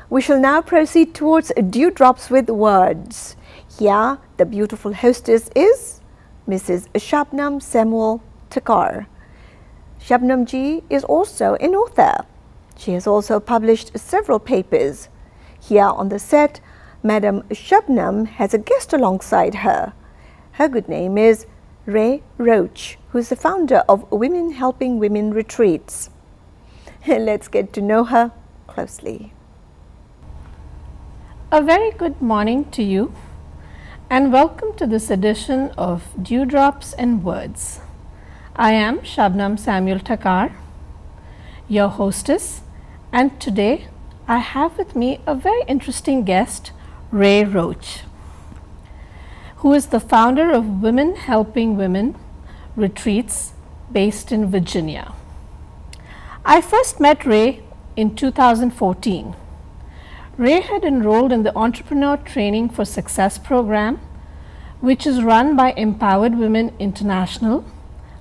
We shall now proceed towards Dewdrops with Words. Here, the beautiful hostess is Mrs. Shabnam Samuel Takar. Shabnam ji is also an author. She has also published several papers. Here on the set, Madam Shabnam has a guest alongside her. Her good name is Ray Roach, who is the founder of Women Helping Women Retreats. Let's get to know her closely. A very good morning to you and welcome to this edition of Dewdrops and Words. I am Shabnam Samuel Takar, your hostess, and today I have with me a very interesting guest, Ray Roach, who is the founder of Women Helping Women Retreats based in Virginia. I first met Ray in 2014. Ray had enrolled in the Entrepreneur Training for Success program, which is run by Empowered Women International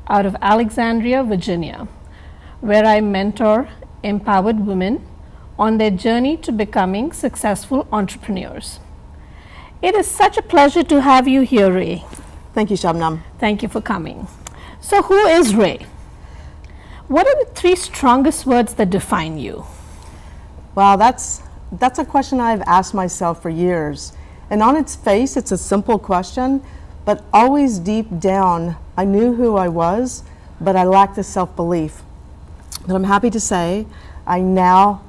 out of Alexandria, Virginia, where I mentor empowered women on their journey to becoming successful entrepreneurs. It is such a pleasure to have you here, Ray. Thank you, Shabnam. Thank you for coming. So who is Ray? What are the three strongest words that define you? Wow, that's a question I've asked myself for years. And on its face, it's a simple question, but always deep down, I knew who I was, but I lacked the self-belief. But I'm happy to say, I now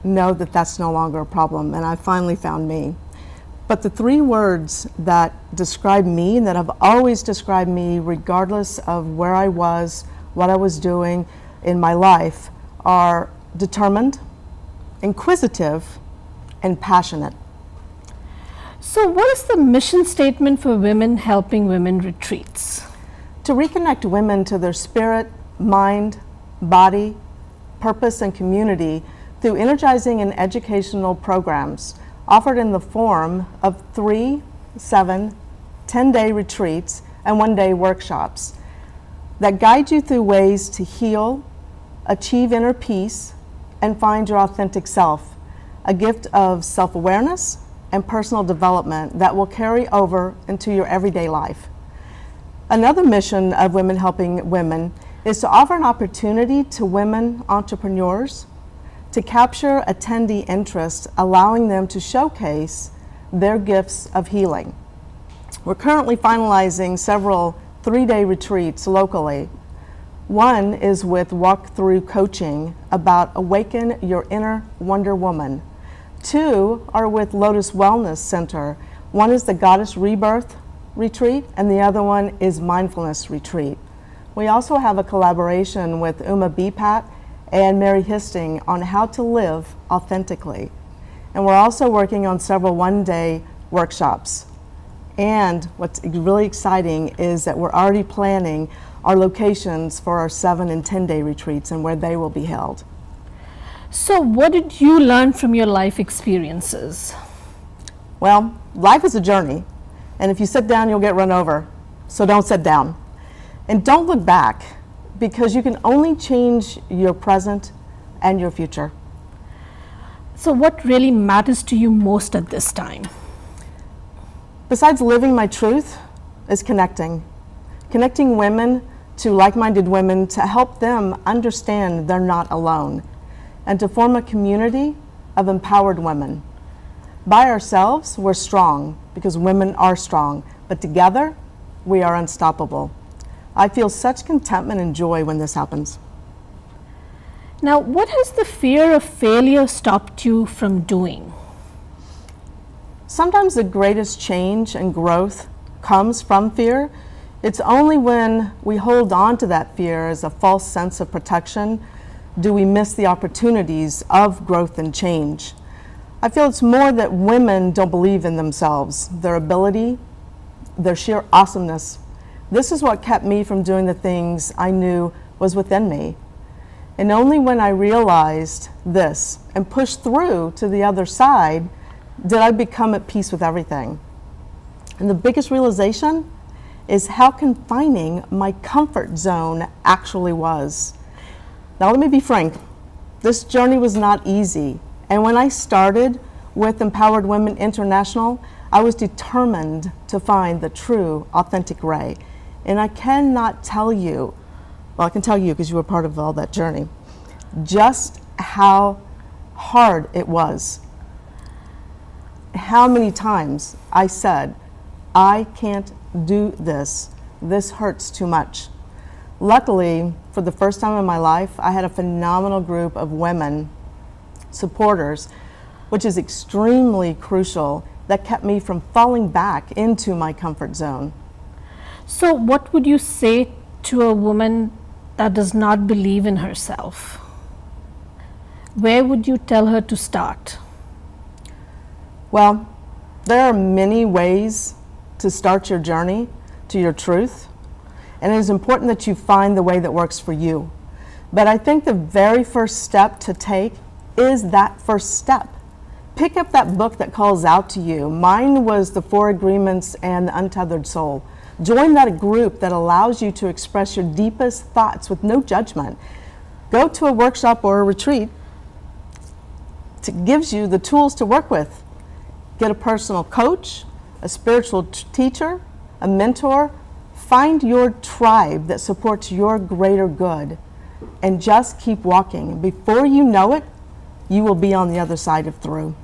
know that that's no longer a problem, and I finally found me. But the three words that describe me and that have always described me, regardless of where I was, what I was doing in my life, are determined, inquisitive, and passionate. So what is the mission statement for Women Helping Women Retreats? To reconnect women to their spirit, mind, body, purpose, and community through energizing and educational programs offered in the form of 3, 7, 10-day retreats and 1-day workshops that guide you through ways to heal, achieve inner peace, and find your authentic self. A gift of self-awareness and personal development that will carry over into your everyday life. Another mission of Women Helping Women is to offer an opportunity to women entrepreneurs to capture attendee interest, allowing them to showcase their gifts of healing. We're currently finalizing several 3-day retreats locally. One is with walkthrough coaching about awaken your inner Wonder Woman. 2 are with Lotus Wellness Center. One is the Goddess Rebirth Retreat, and the other one is Mindfulness Retreat. We also have a collaboration with Uma Bipat and Mary Histing on how to live authentically. And we're also working on several 1-day workshops. And what's really exciting is that we're already planning our locations for our 7 and 10-day retreats and where they will be held. So what did you learn from your life experiences? Well, life is a journey, and if you sit down, you'll get run over. So don't sit down. And don't look back, because you can only change your present and your future. So what really matters to you most at this time? Besides living my truth is connecting. Connecting women to like-minded women to help them understand they're not alone, and to form a community of empowered women. By ourselves, we're strong, because women are strong, but together, we are unstoppable. I feel such contentment and joy when this happens. Now, what has the fear of failure stopped you from doing? Sometimes the greatest change and growth comes from fear. It's only when we hold on to that fear as a false sense of protection do we miss the opportunities of growth and change. I feel it's more that women don't believe in themselves, their ability, their sheer awesomeness. This is what kept me from doing the things I knew was within me. And only when I realized this and pushed through to the other side did I become at peace with everything. And the biggest realization is how confining my comfort zone actually was. Now let me be frank, this journey was not easy, And when I started with Empowered Women International, I was determined to find the true, authentic Ray. And I cannot tell you, well, I can tell you because you were part of all that journey, just how hard it was. How many times I said, I can't do this. This hurts too much. Luckily, for the first time in my life, I had a phenomenal group of women supporters, which is extremely crucial, that kept me from falling back into my comfort zone. So, what would you say to a woman that does not believe in herself? Where would you tell her to start? Well, there are many ways to start your journey to your truth, and it is important that you find the way that works for you. But I think the very first step to take is that first step. Pick up that book that calls out to you. Mine was The 4 Agreements and The Untethered Soul. Join that group that allows you to express your deepest thoughts with no judgment. Go to a workshop or a retreat. It gives you the tools to work with. Get a personal coach, a spiritual teacher, a mentor. Find your tribe that supports your greater good, and just keep walking. Before you know it, you will be on the other side of through.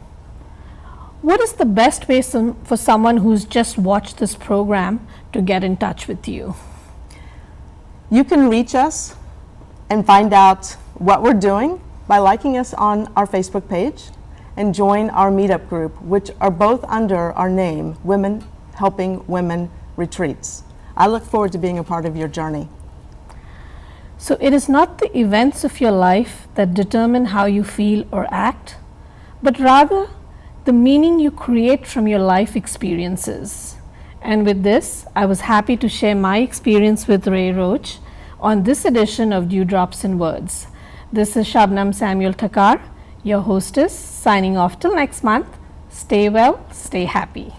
What is the best way for someone who's just watched this program to get in touch with you? You can reach us and find out what we're doing by liking us on our Facebook page and join our meetup group, which are both under our name, Women Helping Women Retreats. I look forward to being a part of your journey. So it is not the events of your life that determine how you feel or act, but rather the meaning you create from your life experiences. And with this, I was happy to share my experience with Ray Roach on this edition of Dewdrops and Words. This is Shabnam Samuel Thakkar, your hostess, signing off till next month. Stay well, stay happy.